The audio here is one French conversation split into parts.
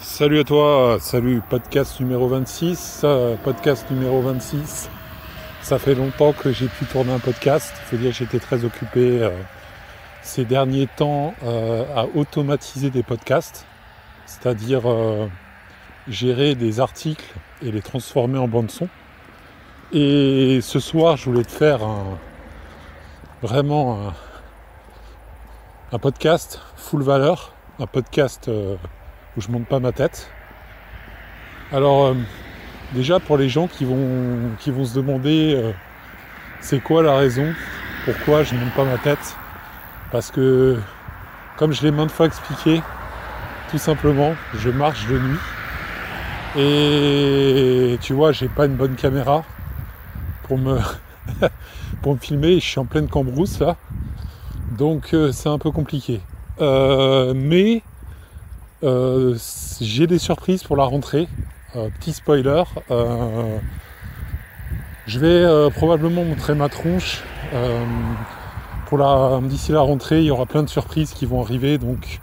Salut à toi, salut podcast numéro 26, ça fait longtemps que j'ai pu tourner un podcast, il faut dire que j'étais très occupé ces derniers temps à automatiser des podcasts, c'est-à-dire gérer des articles et les transformer en bande son. Et ce soir je voulais te faire vraiment un podcast full valeur, un podcast où je monte pas ma tête. Alors déjà pour les gens qui vont se demander c'est quoi la raison, pourquoi je ne monte pas ma tête, parce que comme je l'ai maintes fois expliqué, tout simplement je marche de nuit et tu vois j'ai pas une bonne caméra pour me pour me filmer, je suis en pleine cambrousse là, donc c'est un peu compliqué. Mais j'ai des surprises pour la rentrée. Petit spoiler, je vais probablement montrer ma tronche. D'ici la rentrée, il y aura plein de surprises qui vont arriver. Donc,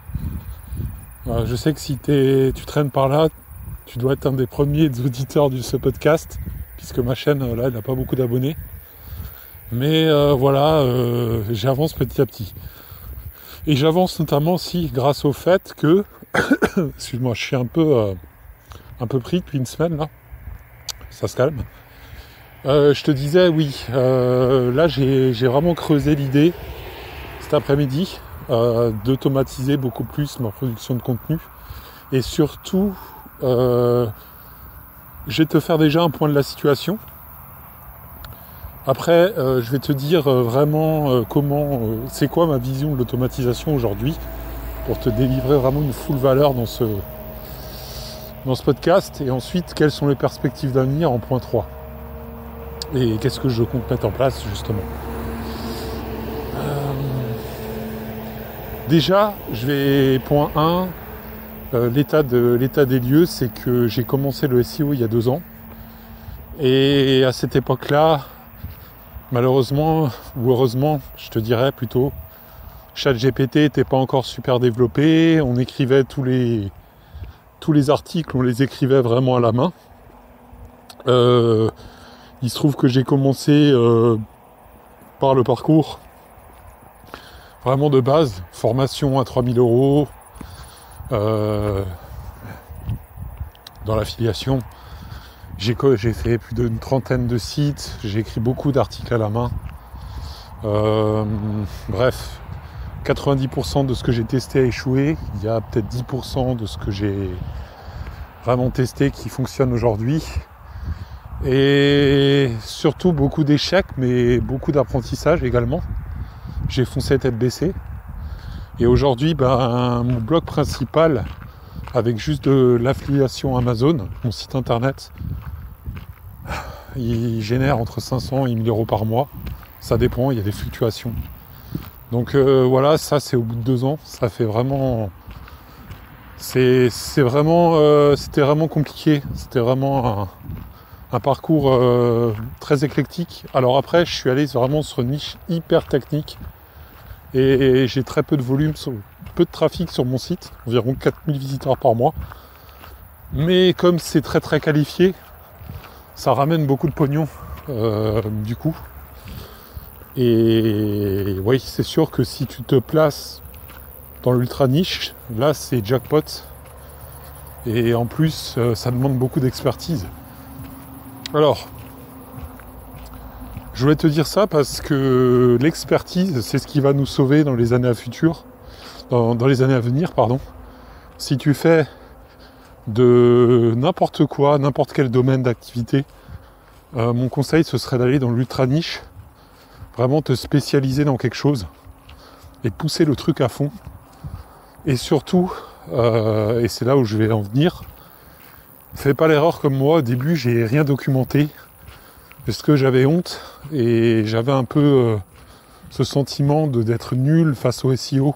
je sais que si tu traînes par là, tu dois être un des premiers auditeurs de ce podcast, puisque ma chaîne, là, elle n'a pas beaucoup d'abonnés. Mais j'avance petit à petit. Et j'avance notamment aussi grâce au fait que, excuse-moi, je suis un peu pris depuis une semaine là, ça se calme. Je te disais oui, là j'ai vraiment creusé l'idée cet après-midi d'automatiser beaucoup plus ma production de contenu et surtout je vais te faire déjà un point de la situation. Après je vais te dire vraiment c'est quoi ma vision de l'automatisation aujourd'hui pour te délivrer vraiment une full valeur dans ce podcast, et ensuite quelles sont les perspectives d'avenir en point 3 et qu'est-ce que je compte mettre en place justement. Déjà je vais point 1, l'état des lieux, c'est que j'ai commencé le SEO il y a 2 ans et à cette époque là malheureusement ou heureusement je te dirais plutôt, ChatGPT n'était pas encore super développé, on écrivait tous les articles, on les écrivait vraiment à la main. Il se trouve que j'ai commencé par le parcours vraiment de base, formation à 3000 € dans l'affiliation. J'ai fait plus d'une trentaine de sites, j'ai écrit beaucoup d'articles à la main. Bref, 90% de ce que j'ai testé a échoué. Il y a peut-être 10% de ce que j'ai vraiment testé qui fonctionne aujourd'hui. Et surtout beaucoup d'échecs, mais beaucoup d'apprentissage également. J'ai foncé tête baissée. Et aujourd'hui, mon blog principal, avec juste de l'affiliation Amazon, mon site internet, il génère entre 500 et 1000 € par mois. Ça dépend, il y a des fluctuations. Donc voilà, ça c'est au bout de 2 ans. Ça fait vraiment... c'était vraiment compliqué. C'était vraiment un parcours très éclectique. Alors après, je suis allé vraiment sur une niche hyper technique et j'ai très peu de volume, peu de trafic sur mon site, environ 4000 visiteurs par mois. Mais comme c'est très très qualifié, ça ramène beaucoup de pognon du coup. Et oui, c'est sûr que si tu te places dans l'ultra niche, là c'est jackpot. Et en plus, ça demande beaucoup d'expertise. Alors, je voulais te dire ça parce que l'expertise, c'est ce qui va nous sauver dans les années à venir. Si tu fais de n'importe quoi, n'importe quel domaine d'activité, mon conseil, ce serait d'aller dans l'ultra niche, vraiment te spécialiser dans quelque chose et pousser le truc à fond. Et surtout, et c'est là où je vais en venir, fais pas l'erreur comme moi, au début j'ai rien documenté parce que j'avais honte et j'avais un peu ce sentiment d'être nul face au SEO,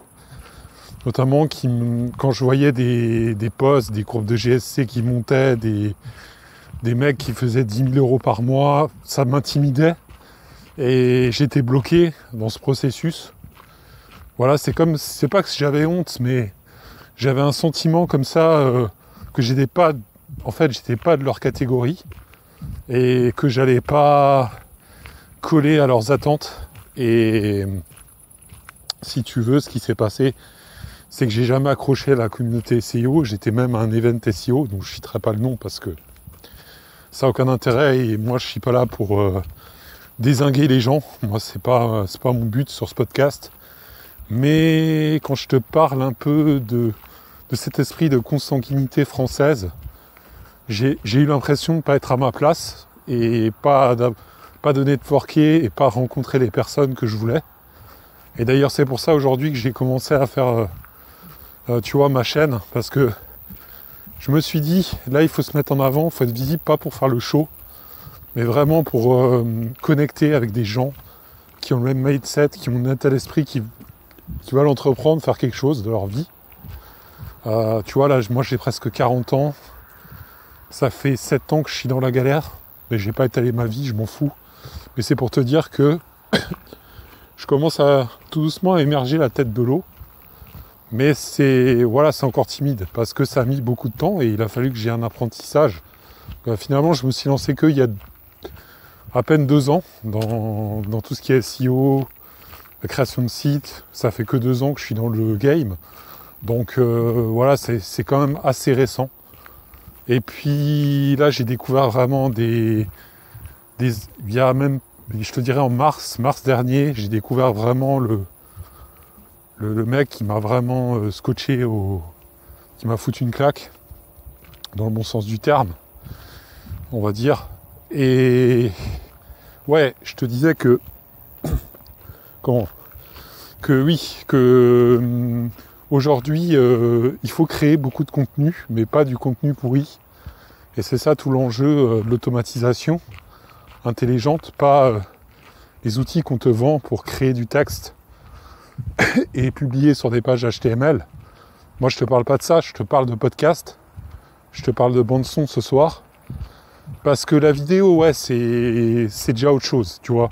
notamment quand je voyais des posts, des courbes de GSC qui montaient, des mecs qui faisaient 10 000 € par mois, ça m'intimidait et j'étais bloqué dans ce processus. Voilà, c'est pas que j'avais honte, mais j'avais un sentiment comme ça que j'étais pas de leur catégorie et que j'allais pas coller à leurs attentes. Et si tu veux, ce qui s'est passé, c'est que j'ai jamais accroché à la communauté SEO. J'étais même à un event SEO, donc je citerai pas le nom parce que ça n'a aucun intérêt et moi je suis pas là pour dézinguer les gens. Moi c'est pas mon but sur ce podcast. Mais quand je te parle un peu de cet esprit de consanguinité française, j'ai eu l'impression de ne pas être à ma place et pas de networker et pas rencontrer les personnes que je voulais. Et d'ailleurs c'est pour ça aujourd'hui que j'ai commencé à faire tu vois, ma chaîne, parce que je me suis dit, là il faut se mettre en avant, il faut être visible, pas pour faire le show, mais vraiment pour connecter avec des gens qui ont le même mindset, qui ont un tel esprit, qui veulent entreprendre, faire quelque chose de leur vie. Tu vois, là, moi j'ai presque 40 ans, ça fait 7 ans que je suis dans la galère, mais j'ai pas étalé ma vie, je m'en fous. Mais c'est pour te dire que je commence à tout doucement à émerger la tête de l'eau. Mais c'est encore timide, parce que ça a mis beaucoup de temps et il a fallu que j'ai un apprentissage. Finalement, je me suis lancé qu'il y a à peine 2 ans dans tout ce qui est SEO, la création de sites. Ça fait que 2 ans que je suis dans le game. Donc c'est quand même assez récent. Et puis là, j'ai découvert vraiment il y a même, je te dirais en mars dernier, j'ai découvert vraiment le mec qui m'a vraiment scotché, qui m'a foutu une claque, dans le bon sens du terme, on va dire. Et ouais, je te disais que aujourd'hui, il faut créer beaucoup de contenu, mais pas du contenu pourri. Et c'est ça tout l'enjeu de l'automatisation intelligente, pas les outils qu'on te vend pour créer du texte et publier sur des pages HTML. Moi, je te parle pas de ça, je te parle de podcast, je te parle de bande-son ce soir, parce que la vidéo, ouais, c'est déjà autre chose, tu vois.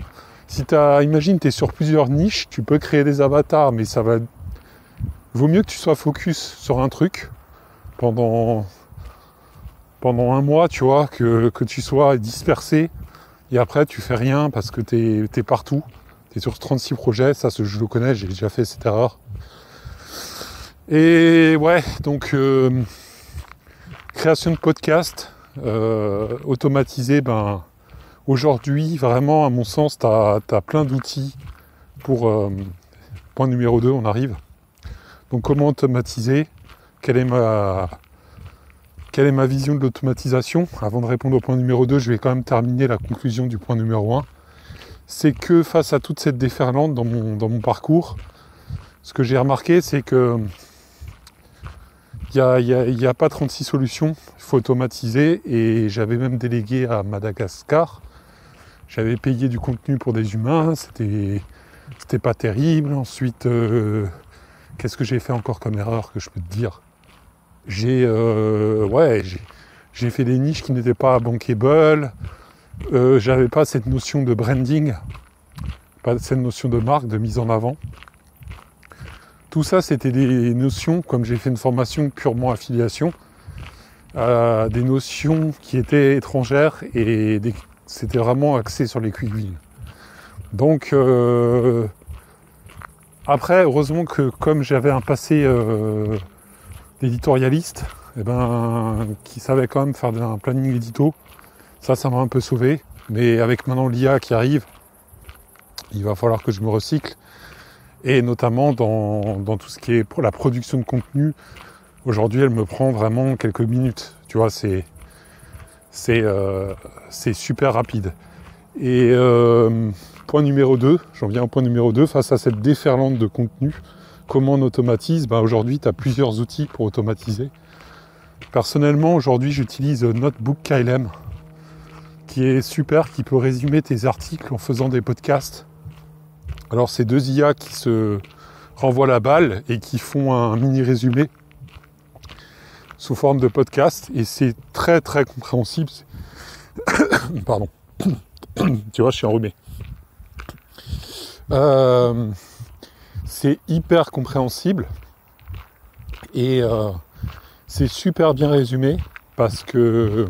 Imagine, tu es sur plusieurs niches, tu peux créer des avatars, mais vaut mieux que tu sois focus sur un truc pendant un mois, tu vois, que tu sois dispersé, et après, tu fais rien parce que t'es partout. T'es sur 36 projets, ça je le connais, j'ai déjà fait cette erreur. Et ouais, donc création de podcast automatisé, aujourd'hui, vraiment, à mon sens, t'as plein d'outils pour point numéro 2, on arrive. Donc comment automatiser? Quelle est ma vision de l'automatisation? Avant de répondre au point numéro 2, je vais quand même terminer la conclusion du point numéro 1. C'est que face à toute cette déferlante dans mon parcours, ce que j'ai remarqué, c'est que il y a pas 36 solutions, il faut automatiser. Et j'avais même délégué à Madagascar. J'avais payé du contenu pour des humains, c'était pas terrible. Ensuite, qu'est-ce que j'ai fait encore comme erreur que je peux te dire? J'ai fait des niches qui n'étaient pas bankable. J'avais pas cette notion de branding, pas cette notion de marque, de mise en avant. Tout ça, c'était des notions, comme j'ai fait une formation purement affiliation, des notions qui étaient étrangères et c'était vraiment axé sur les quick wins. Donc, après, heureusement que comme j'avais un passé d'éditorialiste, qui savait quand même faire un planning édito, ça m'a un peu sauvé. Mais avec maintenant l'IA qui arrive, il va falloir que je me recycle. Et notamment dans tout ce qui est pour la production de contenu, aujourd'hui elle me prend vraiment quelques minutes. Tu vois, c'est super rapide. Et point numéro 2, j'en viens au point numéro 2, face à cette déferlante de contenu, comment on automatise? Aujourd'hui, tu as plusieurs outils pour automatiser. Personnellement, aujourd'hui, j'utilise Notebook KLM, qui est super, qui peut résumer tes articles en faisant des podcasts. Alors, c'est 2 IA qui se renvoient la balle et qui font un mini résumé sous forme de podcast. Et c'est très, très compréhensible. Pardon. Tu vois, je suis enrhumé. C'est hyper compréhensible. Et c'est super bien résumé parce que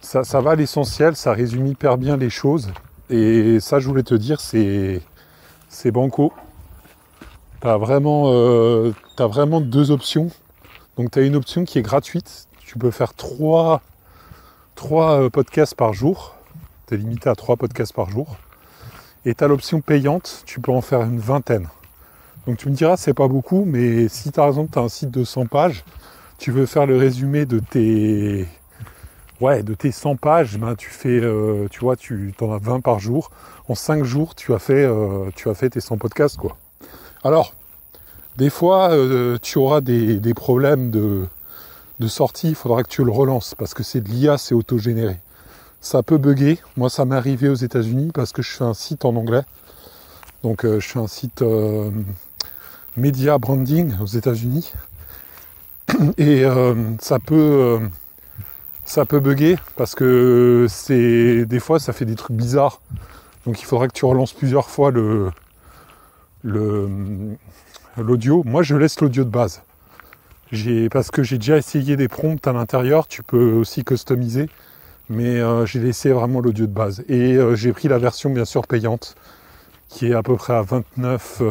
ça va à l'essentiel, ça résume hyper bien les choses. Et ça, je voulais te dire, c'est banco. T'as vraiment deux options. Donc tu as une option qui est gratuite. Tu peux faire trois podcasts par jour. Tu es limité à 3 podcasts par jour. Et tu as l'option payante, tu peux en faire une vingtaine. Donc tu me diras, c'est pas beaucoup, mais si par exemple tu as un site de 100 pages, tu veux faire le résumé de tes 100 pages, ben tu fais, tu en as 20 par jour. En 5 jours, tu as fait tes 100 podcasts, quoi. Alors, des fois, tu auras des problèmes de sortie, il faudra que tu le relances, parce que c'est de l'IA, c'est autogénéré. Ça peut bugger. Moi, ça m'est arrivé aux États-Unis parce que je fais un site en anglais. Donc, je fais un site media branding aux États-Unis. Et ça peut bugger parce que des fois, ça fait des trucs bizarres. Donc, il faudra que tu relances plusieurs fois l'audio. Moi, je laisse l'audio de base. Parce que j'ai déjà essayé des prompts à l'intérieur. Tu peux aussi customiser. Mais j'ai laissé vraiment l'audio de base. Et j'ai pris la version bien sûr payante, qui est à peu près à 29,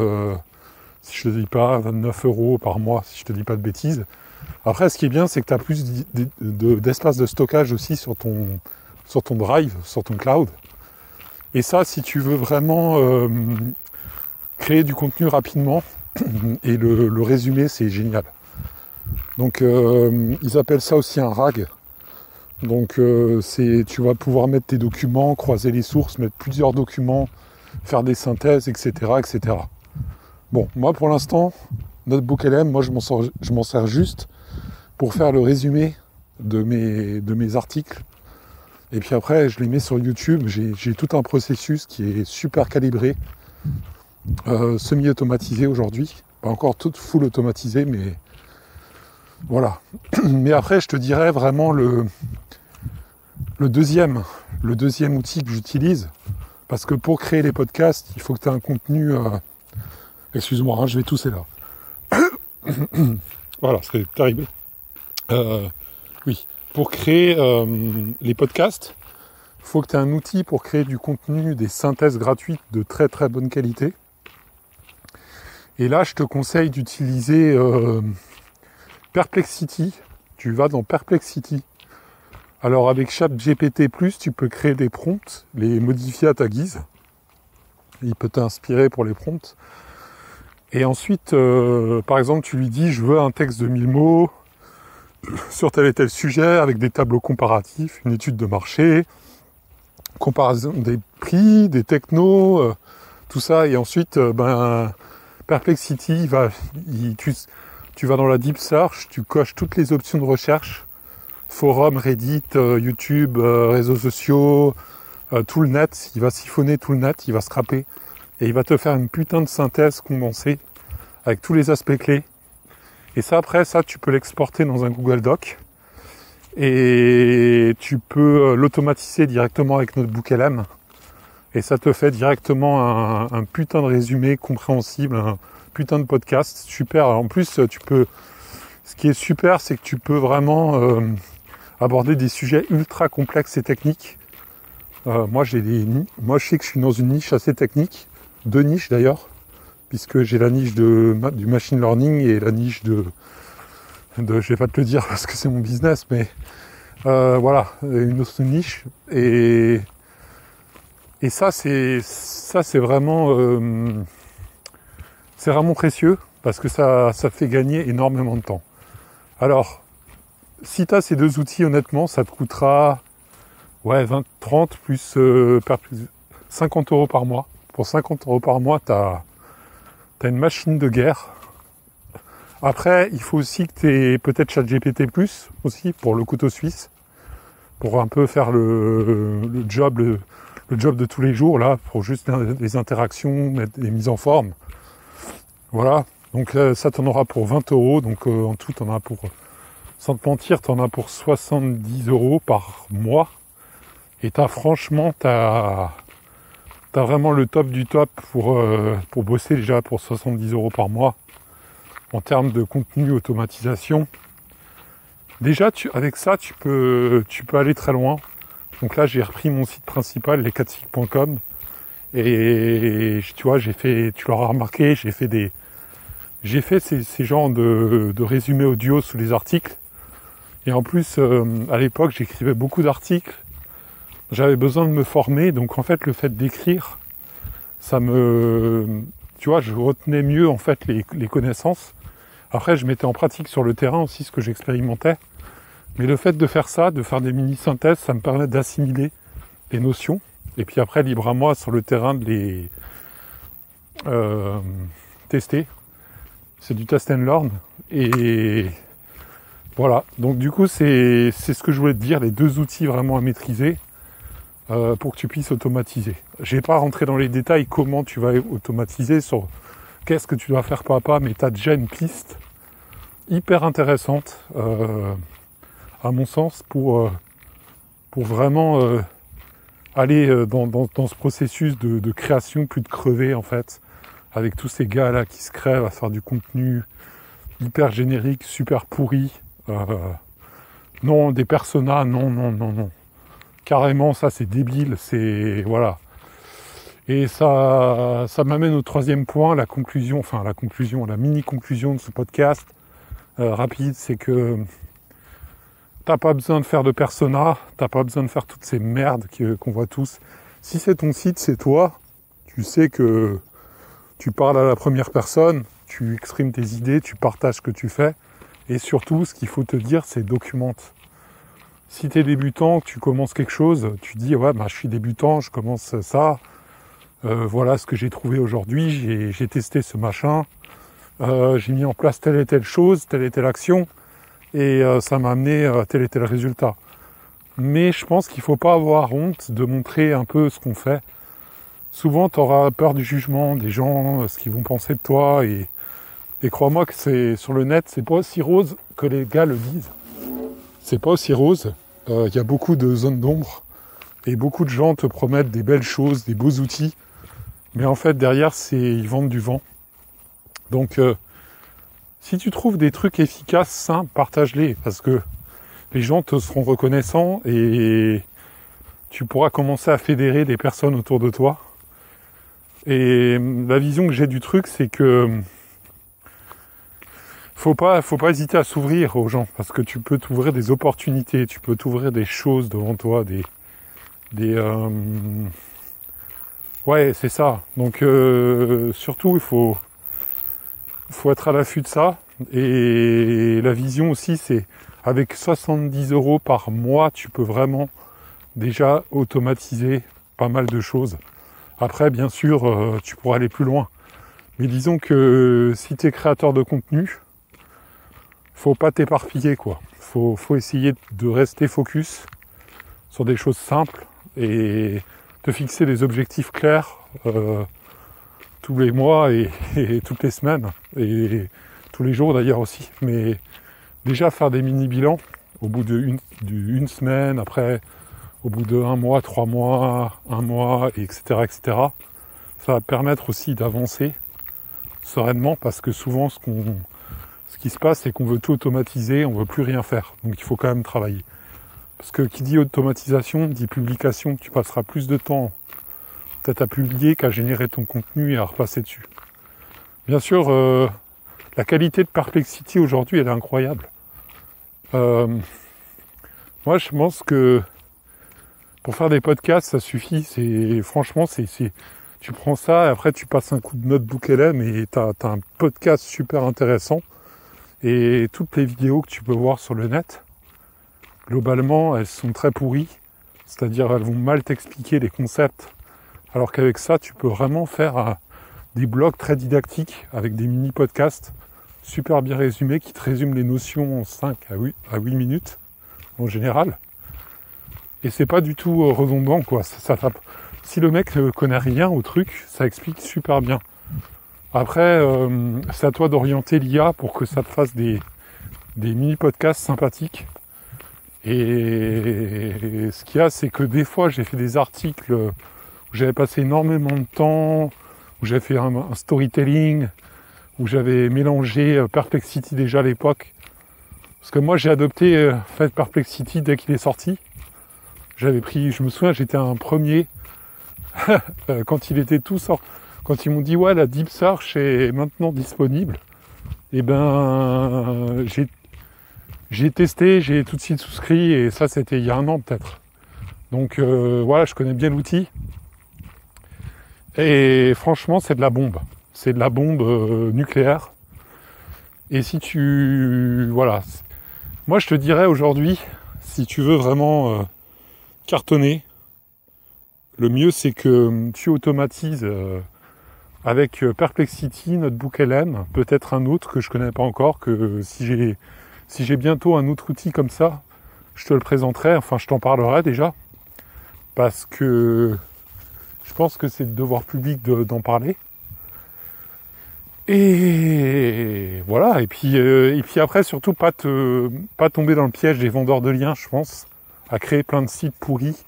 si je te dis pas, 29 € par mois, si je te dis pas de bêtises. Après, ce qui est bien, c'est que tu as plus d'espace de stockage aussi sur ton drive, sur ton cloud. Et ça, si tu veux vraiment créer du contenu rapidement, et le résumé, c'est génial. Donc, ils appellent ça aussi un RAG. Donc tu vas pouvoir mettre tes documents, croiser les sources, mettre plusieurs documents, faire des synthèses, etc. etc. Bon, moi pour l'instant, NotebookLM, moi je m'en sers juste pour faire le résumé de mes articles. Et puis après, je les mets sur YouTube. J'ai tout un processus qui est super calibré, semi-automatisé aujourd'hui. Pas encore tout full automatisé, mais voilà. Mais après, je te dirais vraiment le deuxième outil que j'utilise, parce que pour créer les podcasts, il faut que tu aies un contenu... Excuse-moi, hein, je vais tousser là. Voilà, c'est terrible. Oui, pour créer les podcasts, il faut que tu aies un outil pour créer du contenu, des synthèses gratuites de très très bonne qualité. Et là, je te conseille d'utiliser Perplexity. Tu vas dans Perplexity. Alors avec ChatGPT+, tu peux créer des prompts, les modifier à ta guise. Il peut t'inspirer pour les prompts. Et ensuite, par exemple, tu lui dis, je veux un texte de 1000 mots sur tel et tel sujet, avec des tableaux comparatifs, une étude de marché, comparaison des prix, des technos, tout ça. Et ensuite, Perplexity, tu vas dans la Deep Search, tu coches toutes les options de recherche, forum, Reddit, YouTube, réseaux sociaux, tout le net. Il va siphonner tout le net, il va scraper et il va te faire une putain de synthèse condensée avec tous les aspects clés. Et ça, après, tu peux l'exporter dans un Google Doc et tu peux l'automatiser directement avec NotebookLM et ça te fait directement un putain de résumé compréhensible, un putain de podcast super. En plus, ce qui est super, c'est que tu peux vraiment aborder des sujets ultra complexes et techniques. Moi, je sais que je suis dans une niche assez technique, 2 niches d'ailleurs, puisque j'ai la niche du machine learning et la niche de je vais pas te le dire parce que c'est mon business, mais voilà, une autre niche. Et ça, c'est vraiment précieux parce que ça fait gagner énormément de temps. Alors, si tu as ces 2 outils, honnêtement, ça te coûtera 20, 30 plus 50 € par mois. Pour 50 € par mois, tu as une machine de guerre. Après, il faut aussi que tu aies peut-être ChatGPT+, aussi, pour le couteau suisse, pour un peu faire le job de tous les jours, là, pour juste les interactions, mettre les mises en forme. Voilà, donc ça, t'en auras pour 20 €, donc en tout, t'en as pour... Sans te mentir, t'en as pour 70 € par mois. Et franchement, t'as vraiment le top du top pour bosser déjà pour 70 € par mois. en termes de contenu, automatisation. Déjà, avec ça, tu peux aller très loin. Donc là, j'ai repris mon site principal, les4sig.com. Et tu vois, tu l'auras remarqué, j'ai fait ces genres de résumés audio sous les articles. Et en plus, à l'époque, j'écrivais beaucoup d'articles. J'avais besoin de me former, donc en fait, le fait d'écrire, tu vois, je retenais mieux en fait les connaissances. Après, je mettais en pratique sur le terrain aussi ce que j'expérimentais. Mais le fait de faire ça, de faire des mini-synthèses, ça me permet d'assimiler les notions. Et puis après, libre à moi sur le terrain de les tester. C'est du test and learn. Et voilà. Donc du coup, c'est ce que je voulais te dire, les deux outils vraiment à maîtriser pour que tu puisses automatiser. Je vais pas rentrer dans les détails comment tu vas automatiser, sur qu'est-ce que tu dois faire pas à pas, mais tu as déjà une piste hyper intéressante, à mon sens, pour vraiment aller dans ce processus de création, plus de crever en fait, avec tous ces gars-là qui se crèvent à faire du contenu hyper générique, super pourri. Non, des personas, non. Carrément, ça c'est débile, voilà. Et ça m'amène au troisième point, la mini-conclusion de ce podcast rapide, c'est que t'as pas besoin de faire de persona, t'as pas besoin de faire toutes ces merdes qu'on voit tous. Si c'est ton site, c'est toi, tu sais que tu parles à la première personne, tu exprimes tes idées, tu partages ce que tu fais, et surtout, ce qu'il faut te dire, c'est documente. Si t'es débutant, que tu commences quelque chose, tu dis ouais, je suis débutant, je commence ça, voilà ce que j'ai trouvé aujourd'hui, j'ai testé ce machin, j'ai mis en place telle et telle chose, telle et telle action, et ça m'a amené à tel et tel résultat. Mais je pense qu'il ne faut pas avoir honte de montrer un peu ce qu'on fait. Souvent, tu auras peur du jugement des gens, ce qu'ils vont penser de toi, et crois-moi que sur le net, c'est pas aussi rose que les gars le disent. C'est pas aussi rose. Y a beaucoup de zones d'ombre, et beaucoup de gens te promettent des belles choses, des beaux outils, mais en fait, derrière, ils vendent du vent. Donc, si tu trouves des trucs efficaces, simples, partage-les, parce que les gens te seront reconnaissants et tu pourras commencer à fédérer des personnes autour de toi. Et la vision que j'ai du truc, c'est que faut pas hésiter à s'ouvrir aux gens, parce que tu peux t'ouvrir des opportunités, tu peux t'ouvrir des choses devant toi, ouais, c'est ça. Donc surtout, il faut être à l'affût de ça. Et la vision aussi, c'est avec 70 € par mois, tu peux vraiment déjà automatiser pas mal de choses. Après, bien sûr, tu pourras aller plus loin. Mais disons que si tu es créateur de contenu, faut pas t'éparpiller, quoi. Faut essayer de rester focus sur des choses simples et te fixer des objectifs clairs tous les mois et toutes les semaines et tous les jours d'ailleurs aussi. Mais déjà faire des mini-bilans au bout d'une semaine, après au bout de 1 mois, 3 mois, 1 mois, etc. Ça va permettre aussi d'avancer sereinement, parce que souvent ce qui se passe, c'est qu'on veut tout automatiser, on veut plus rien faire. Donc il faut quand même travailler. Parce que qui dit automatisation, dit publication, tu passeras plus de temps peut-être à publier qu'à générer ton contenu et à repasser dessus. Bien sûr, la qualité de Perplexity aujourd'hui, elle est incroyable. Moi, je pense que pour faire des podcasts, ça suffit. Franchement, tu prends ça, et après tu passes un coup de notebook LM et t'as un podcast super intéressant. Et toutes les vidéos que tu peux voir sur le net, globalement, elles sont très pourries. C'est-à-dire, elles vont mal t'expliquer les concepts. Alors qu'avec ça, tu peux vraiment faire des blogs très didactiques avec des mini-podcasts super bien résumés qui te résument les notions en 5 à 8 minutes en général. Et c'est pas du tout redondant, quoi. Si le mec ne connaît rien au truc, ça explique super bien. Après, c'est à toi d'orienter l'IA pour que ça te fasse des mini-podcasts sympathiques. Et ce qu'il y a, c'est que des fois, j'ai fait des articles où j'avais passé énormément de temps, où j'avais fait un storytelling, où j'avais mélangé Perplexity déjà à l'époque. Parce que moi j'ai adopté Perplexity dès qu'il est sorti. Je me souviens, j'étais un premier quand il était tout sorti. Quand ils m'ont dit ouais, la Deep Search est maintenant disponible, et ben j'ai testé, j'ai tout de suite souscrit, et ça c'était il y a 1 an peut-être. Donc voilà, je connais bien l'outil. Et franchement, c'est de la bombe. C'est de la bombe nucléaire. Et si tu... Voilà. Moi, je te dirais aujourd'hui, si tu veux vraiment cartonner, le mieux, c'est que tu automatises avec Perplexity, Notebook LM, peut-être un autre que je connais pas encore, que si j'ai bientôt un autre outil comme ça, je te le présenterai, enfin je t'en parlerai déjà, parce que je pense que c'est le devoir public d'en parler. Et voilà, et puis après surtout pas tomber dans le piège des vendeurs de liens, je pense, à créer plein de sites pourris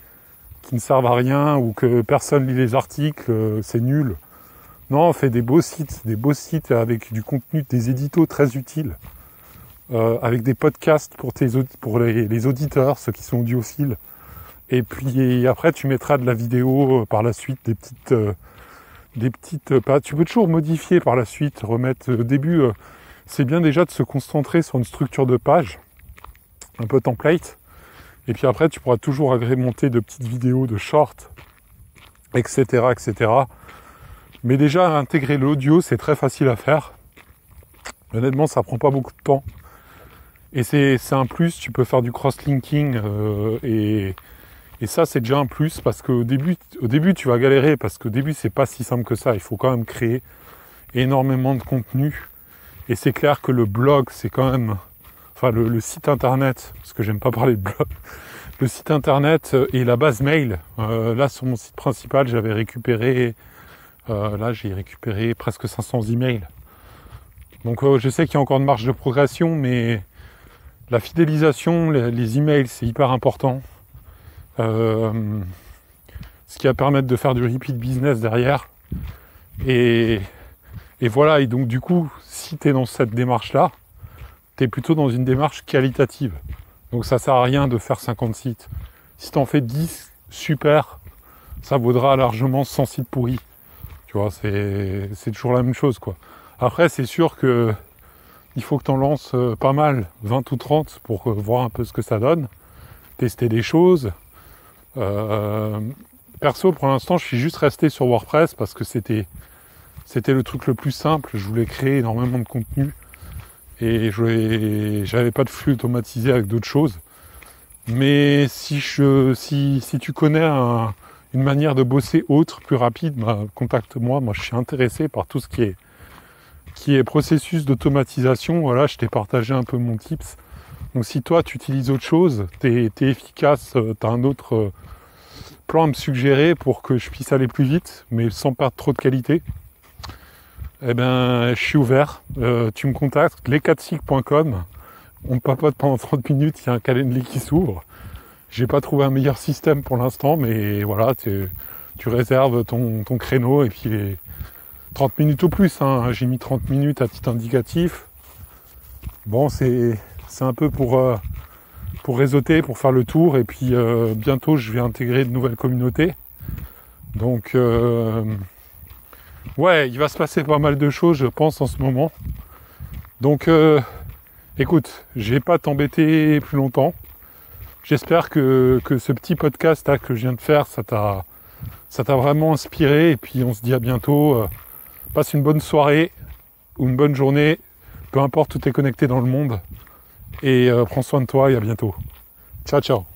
qui ne servent à rien ou que personne lit les articles, c'est nul. Non, fais des beaux sites avec du contenu, des éditos très utiles, avec des podcasts pour les auditeurs, ceux qui sont audiophiles. Et puis après, tu mettras de la vidéo par la suite, des petites. Tu peux toujours modifier par la suite, remettre au début. C'est bien déjà de se concentrer sur une structure de page, un peu template. Et puis après, tu pourras toujours agrémenter de petites vidéos, de shorts, etc., etc. Mais déjà, intégrer l'audio, c'est très facile à faire. Honnêtement, ça prend pas beaucoup de temps. Et c'est un plus, tu peux faire du cross-linking. Et ça, c'est déjà un plus, parce qu'au début, tu vas galérer, parce qu'au début, c'est pas si simple que ça. Il faut quand même créer énormément de contenu. Et c'est clair que le blog, c'est quand même... Enfin, le site internet, parce que j'aime pas parler de blog. Le site internet et la base mail. Là, sur mon site principal, j'avais récupéré... là, j'ai récupéré presque 500 emails. Donc, je sais qu'il y a encore une marge de progression, mais la fidélisation, les emails, c'est hyper important. Ce qui va permettre de faire du repeat business derrière. Et voilà. Et donc, du coup, si tu es dans cette démarche-là, tu es plutôt dans une démarche qualitative. Donc, ça sert à rien de faire 50 sites. Si tu en fais 10, super, ça vaudra largement 100 sites pourris. Tu vois, c'est toujours la même chose, quoi. Après, c'est sûr que il faut que tu en lances pas mal, 20 ou 30, pour voir un peu ce que ça donne, tester des choses. Perso, pour l'instant, je suis juste resté sur WordPress parce que c'était le truc le plus simple. Je voulais créer énormément de contenu et j'avais pas de flux automatisé avec d'autres choses. Mais si tu connais une manière de bosser autre, plus rapide, contacte-moi. Moi, je suis intéressé par tout ce qui est processus d'automatisation. Voilà, je t'ai partagé un peu mon tips. Donc, si toi, tu utilises autre chose, t'es efficace, t'as un autre plan à me suggérer pour que je puisse aller plus vite, mais sans perdre trop de qualité, eh ben, je suis ouvert. Tu me contactes, les4cycles.com. On papote pendant 30 minutes, il y a un calendrier qui s'ouvre. J'ai pas trouvé un meilleur système pour l'instant, mais voilà, tu réserves ton créneau et puis les 30 minutes au plus. Hein. J'ai mis 30 minutes à titre indicatif. Bon, c'est un peu pour réseauter, pour faire le tour. Et puis bientôt, je vais intégrer de nouvelles communautés. Donc, ouais, il va se passer pas mal de choses, je pense, en ce moment. Donc, écoute, je vais pas t'embêter plus longtemps. J'espère que ce petit podcast là, que je viens de faire, ça t'a vraiment inspiré. Et puis on se dit à bientôt. Passe une bonne soirée ou une bonne journée, peu importe où tu es connecté dans le monde. Et prends soin de toi et à bientôt. Ciao, ciao.